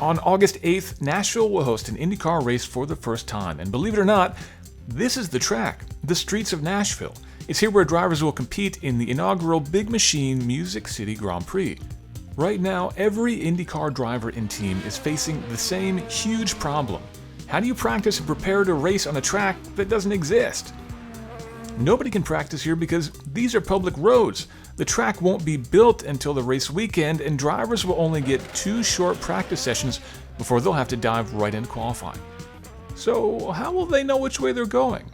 On August 8th, Nashville will host an IndyCar race for the first time, and believe it or not, this is the track, the streets of Nashville. It's here where drivers will compete in the inaugural Big Machine Music City Grand Prix. Right now, every IndyCar driver and team is facing the same huge problem. How do you practice and prepare to race on a track that doesn't exist? Nobody can practice here because these are public roads. The track won't be built until the race weekend, and drivers will only get 2 short practice sessions before they'll have to dive right into qualifying. So how will they know which way they're going?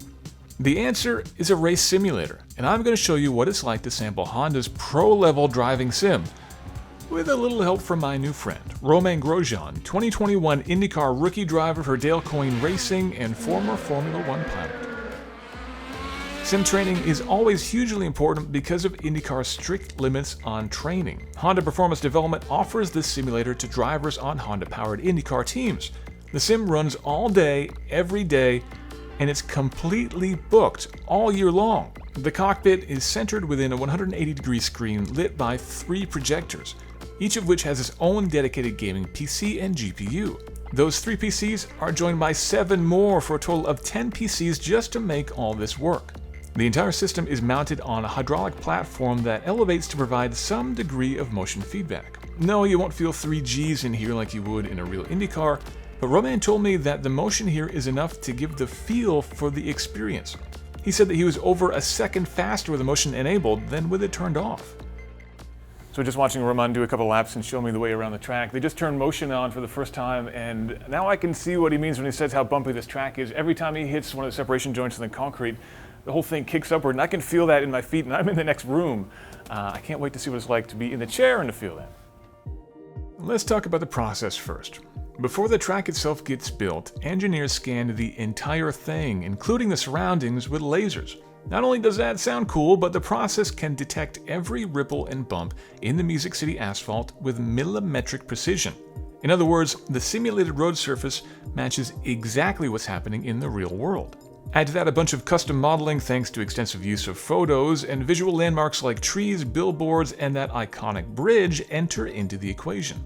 The answer is a race simulator, and I'm going to show you what it's like to sample Honda's pro-level driving sim, with a little help from my new friend, Romain Grosjean, 2021 IndyCar rookie driver for Dale Coyne Racing and former Formula One pilot. Sim training is always hugely important because of IndyCar's strict limits on training. Honda Performance Development offers this simulator to drivers on Honda-powered IndyCar teams. The sim runs all day, every day, and it's completely booked all year long. The cockpit is centered within a 180-degree screen lit by 3 projectors, each of which has its own dedicated gaming PC and GPU. Those 3 PCs are joined by 7 more for a total of 10 PCs just to make all this work. The entire system is mounted on a hydraulic platform that elevates to provide some degree of motion feedback. No, you won't feel 3 Gs in here like you would in a real IndyCar, but Romain told me that the motion here is enough to give the feel for the experience. He said that he was over a second faster with the motion enabled than with it turned off. So just watching Romain do a couple laps and show me the way around the track. They just turned motion on for the first time, and now I can see what he means when he says how bumpy this track is. Every time he hits one of the separation joints in the concrete, the whole thing kicks upward, and I can feel that in my feet, and I'm in the next room. I can't wait to see what it's like to be in the chair and to feel that. Let's talk about the process first. Before the track itself gets built, engineers scanned the entire thing, including the surroundings, with lasers. Not only does that sound cool, but the process can detect every ripple and bump in the Music City asphalt with millimetric precision. In other words, the simulated road surface matches exactly what's happening in the real world. Add to that a bunch of custom modeling thanks to extensive use of photos, and visual landmarks like trees, billboards, and that iconic bridge enter into the equation.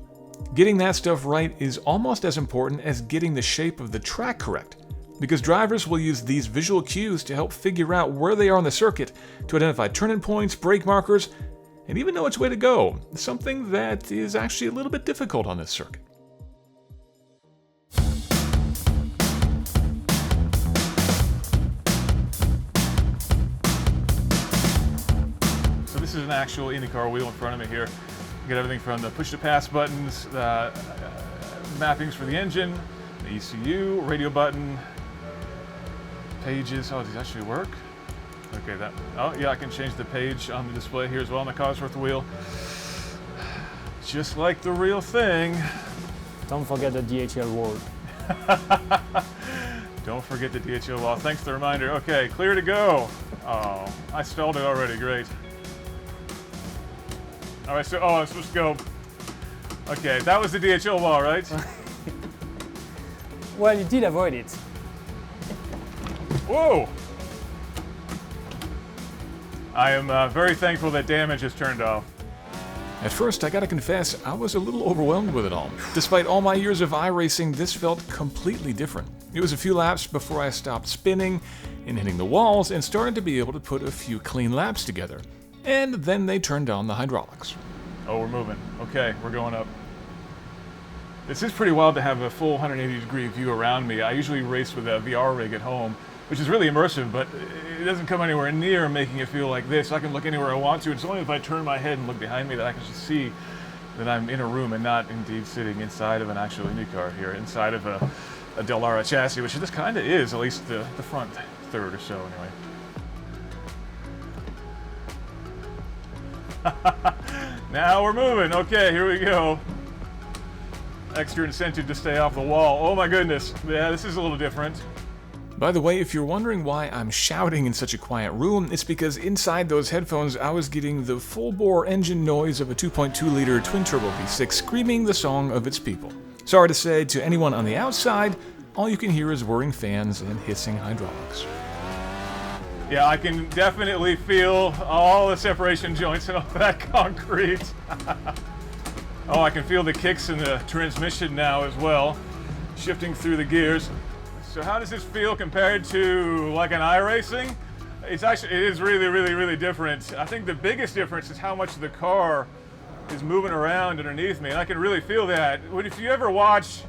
Getting that stuff right is almost as important as getting the shape of the track correct, because drivers will use these visual cues to help figure out where they are on the circuit, to identify turning points, brake markers, and even know which way to go, something that is actually a little bit difficult on this circuit. This is an actual IndyCar wheel in front of me here. You get everything from the push-to-pass buttons, mappings for the engine, the ECU, radio button, pages. Oh, does these actually work? Okay, oh yeah, I can change the page on the display here as well on the Cosworth wheel. Just like the real thing. Don't forget the DHL wall. Don't forget the DHL wall. Thanks for the reminder. Okay, clear to go. Oh, I stalled it already. Great. All right, so, I'm supposed to go. Okay, that was the DHL wall, right? Well, you did avoid it. Whoa! I am very thankful that damage is turned off. At first, I gotta confess, I was a little overwhelmed with it all. Despite all my years of iRacing, this felt completely different. It was a few laps before I stopped spinning and hitting the walls and started to be able to put a few clean laps together. And then they turned on the hydraulics. Oh, we're moving. Okay, we're going up. This is pretty wild to have a full 180-degree view around me. I usually race with a VR rig at home, which is really immersive, but it doesn't come anywhere near making it feel like this. I can look anywhere I want to. It's only if I turn my head and look behind me that I can just see that I'm in a room and not indeed sitting inside of an actual IndyCar here, inside of a Dallara chassis, which this kind of is, at least the front third or so anyway. Now we're moving. Okay, here we go. Extra incentive to stay off the wall. Oh my goodness. Yeah, this is a little different. By the way, if you're wondering why I'm shouting in such a quiet room, it's because inside those headphones I was getting the full-bore engine noise of a 2.2-liter twin-turbo V6 screaming the song of its people. Sorry to say, to anyone on the outside, all you can hear is whirring fans and hissing hydraulics. Yeah, I can definitely feel all the separation joints and all that concrete. Oh, I can feel the kicks in the transmission now as well, shifting through the gears. So how does this feel compared to like an iRacing? It is really different. I think the biggest difference is how much the car is moving around underneath me, and I can really feel that. If you ever watch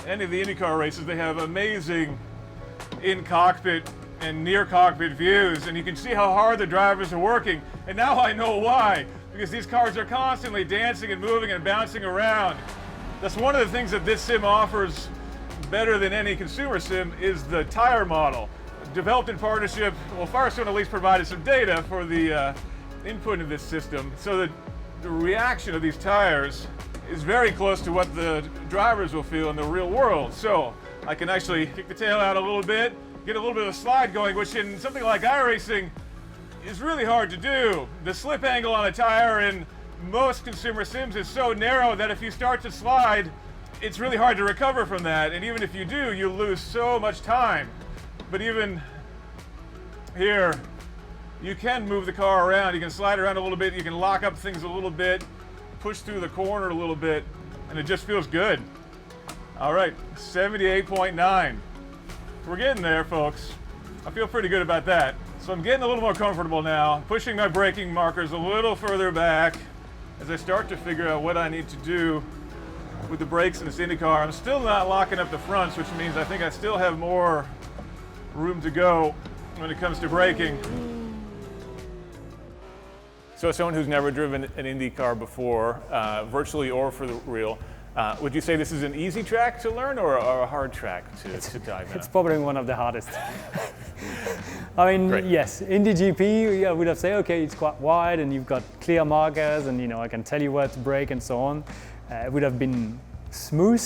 any of the IndyCar races, they have amazing in-cockpit and near-cockpit views, and you can see how hard the drivers are working. And now I know why, because these cars are constantly dancing and moving and bouncing around. That's one of the things that this sim offers better than any consumer sim is the tire model. Developed in partnership, well, Firestone at least provided some data for the input into this system, so that the reaction of these tires is very close to what the drivers will feel in the real world. So I can actually kick the tail out a little bit, get a little bit of slide going, which in something like iRacing is really hard to do. The slip angle on a tire in most consumer sims is so narrow that if you start to slide, it's really hard to recover from that. And even if you do, you lose so much time. But even here, you can move the car around. You can slide around a little bit. You can lock up things a little bit, push through the corner a little bit, and it just feels good. All right, 78.9. We're getting there, folks. I feel pretty good about that. So I'm getting a little more comfortable now, pushing my braking markers a little further back as I start to figure out what I need to do with the brakes in this IndyCar. I'm still not locking up the fronts, which means I think I still have more room to go when it comes to braking. So as someone who's never driven an IndyCar before, virtually or for the real, would you say this is an easy track to learn or a hard track to dive in? It's probably one of the hardest. I mean, Great. yes, Indy GP, I would have said, okay, it's quite wide and you've got clear markers and I can tell you where to brake and so on. It would have been smooth.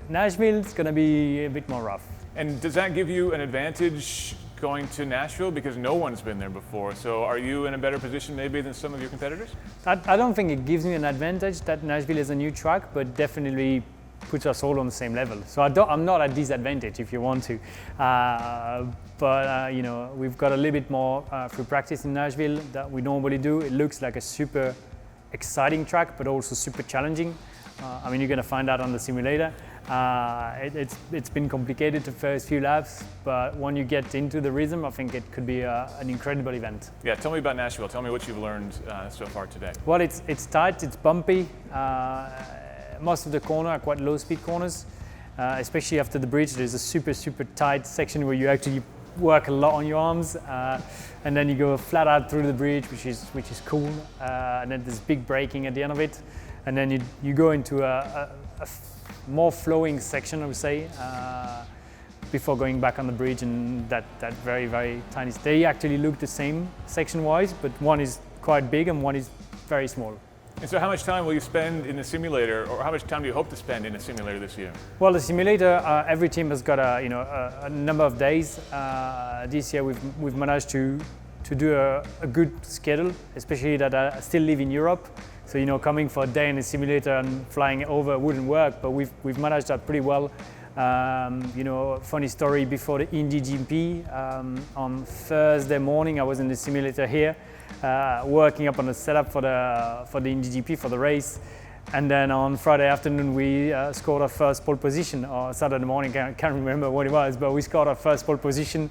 Nashville, it's going to be a bit more rough. And does that give you an advantage going to Nashville, because no one's been there before? So are you in a better position maybe than some of your competitors? I don't think it gives me an advantage that Nashville is a new track, but definitely puts us all on the same level. So I'm not at disadvantage if you want to. But we've got a little bit more free practice in Nashville that we normally do. It looks like a super exciting track, but also super challenging. I mean, you're going to find out on the simulator. It's been complicated the first few laps, but when you get into the rhythm, I think it could be an incredible event. Yeah, tell me about Nashville. Tell me what you've learned so far today. Well, it's tight, it's bumpy. Most of the corners are quite low-speed corners, especially after the bridge. There's a super tight section where you actually work a lot on your arms, and then you go flat out through the bridge, which is cool. And then there's big braking at the end of it, and then you go into a more flowing section, I would say, before going back on the bridge, and that very tiny. They actually look the same section-wise, but one is quite big and one is very small. And so how much time will you spend in the simulator, or how much time do you hope to spend in the simulator this year? Well, the simulator, every team has got a number of days. This year we've managed to do a good schedule, especially that I still live in Europe. So coming for a day in the simulator and flying over wouldn't work, but we've managed that pretty well. Funny story, before the Indy GP, on Thursday morning I was in the simulator here, working up on the setup for the Indy GP, for the race. And then on Friday afternoon we scored our first pole position, or Saturday morning, can't remember what it was, but we scored our first pole position.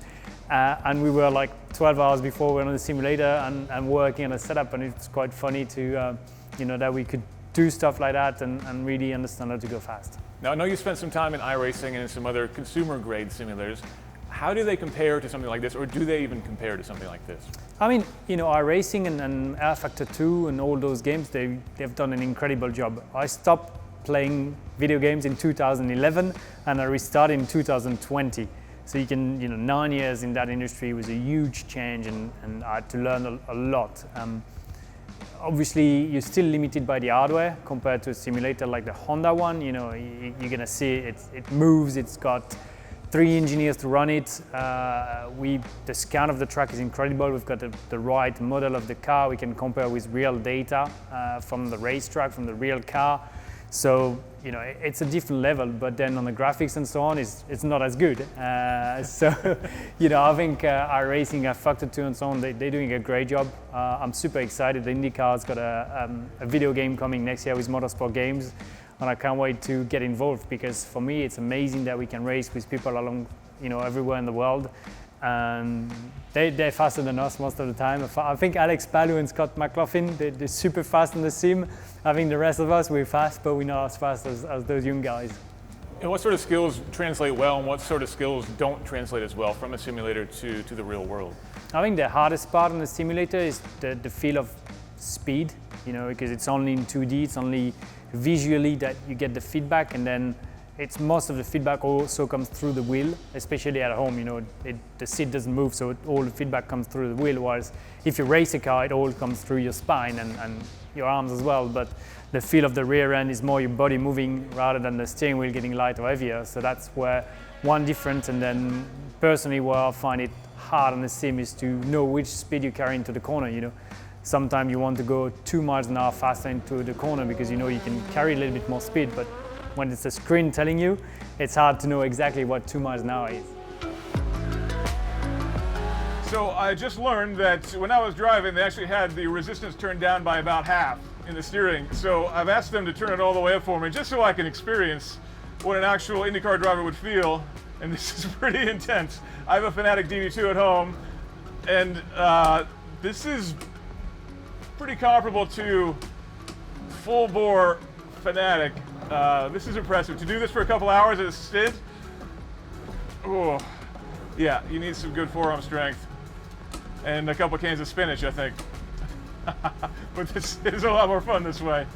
And we were like 12 hours before we were on the simulator and working on the setup, and it's quite funny to that we could do stuff like that and really understand how to go fast. Now, I know you spent some time in iRacing and in some other consumer-grade simulators. How do they compare to something like this, or do they even compare to something like this? I mean, iRacing and R Factor 2 and all those games, they've done an incredible job. I stopped playing video games in 2011 and I restarted in 2020. So you can, 9 years in that industry was a huge change, and I had to learn a lot. Obviously, you're still limited by the hardware compared to a simulator like the Honda one. You're gonna see it moves. It's got 3 engineers to run it. The scan of the track is incredible. We've got the right model of the car. We can compare with real data from the racetrack, from the real car. So you know, it's a different level, but then on the graphics and so on, it's not as good. So you know, I think iRacing, Factor 2 and so on, they're doing a great job. I'm super excited. The IndyCar's got a video game coming next year with Motorsport Games, and I can't wait to get involved, because for me it's amazing that we can race with people along, you know, everywhere in the world, and they're faster than us most of the time. I think Alex Palou and Scott McLaughlin, they're super fast in the sim. I think the rest of us, we're fast, but we're not as fast as those young guys. And what sort of skills translate well, and what sort of skills don't translate as well from a simulator to the real world? I think the hardest part in the simulator is the feel of speed, you know, because it's only in 2D, it's only visually that you get the feedback, and then it's most of the feedback also comes through the wheel, especially at home. You know, the seat doesn't move, so all the feedback comes through the wheel. Whereas if you race a car, it all comes through your spine and your arms as well. But the feel of the rear end is more your body moving rather than the steering wheel getting lighter or heavier. So that's where one difference. And then personally, where I find it hard on the sim is to know which speed you carry into the corner. You know, sometimes you want to go 2 miles an hour faster into the corner because you know you can carry a little bit more speed, but when it's a screen telling you, it's hard to know exactly what 2 miles an hour is. So I just learned that when I was driving, they actually had the resistance turned down by about half in the steering. So I've asked them to turn it all the way up for me, just so I can experience what an actual IndyCar driver would feel. And this is pretty intense. I have a Fanatic DD2 at home, and this is pretty comparable to full-bore Fanatic. This is impressive. To do this for a couple hours at a stint, oh, yeah, you need some good forearm strength and a couple cans of spinach, I think. But this is a lot more fun this way.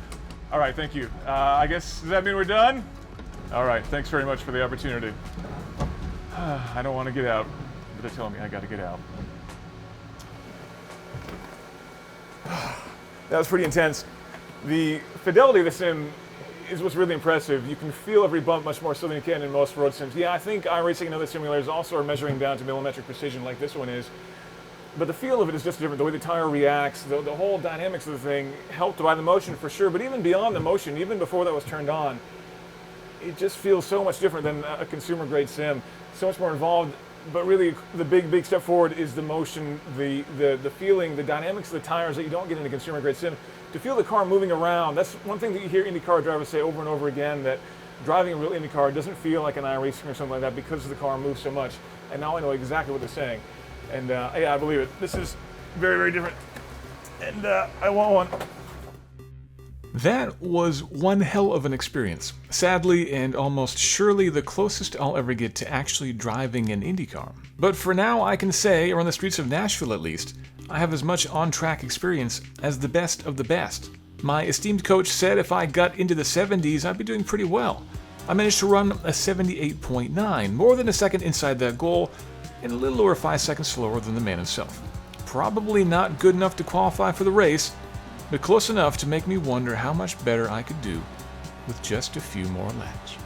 All right, thank you. I guess, does that mean we're done? All right, thanks very much for the opportunity. I don't want to get out, but they're telling me I got to get out. That was pretty intense. The fidelity of the sim is what's really impressive. You can feel every bump much more so than you can in most road sims. Yeah, I think iRacing and other simulators also are measuring down to millimetric precision like this one is, but the feel of it is just different. The way the tire reacts, the whole dynamics of the thing, helped by the motion for sure, but even beyond the motion, even before that was turned on, it just feels so much different than a consumer grade sim, so much more involved. But really, the big step forward is the motion, the feeling, the dynamics of the tires that you don't get in a consumer grade sim. To feel the car moving around, that's one thing that you hear IndyCar drivers say over and over again, that driving a real IndyCar doesn't feel like an iRacing or something like that because the car moves so much. And now I know exactly what they're saying. And yeah, I believe it. This is very, very different. And I want one. That was one hell of an experience. Sadly and almost surely the closest I'll ever get to actually driving an IndyCar. But for now, I can say, or on the streets of Nashville at least, I have as much on-track experience as the best of the best. My esteemed coach said if I got into the 70s, I'd be doing pretty well. I managed to run a 78.9, more than a second inside that goal, and a little over 5 seconds slower than the man himself. Probably not good enough to qualify for the race, but close enough to make me wonder how much better I could do with just a few more laps.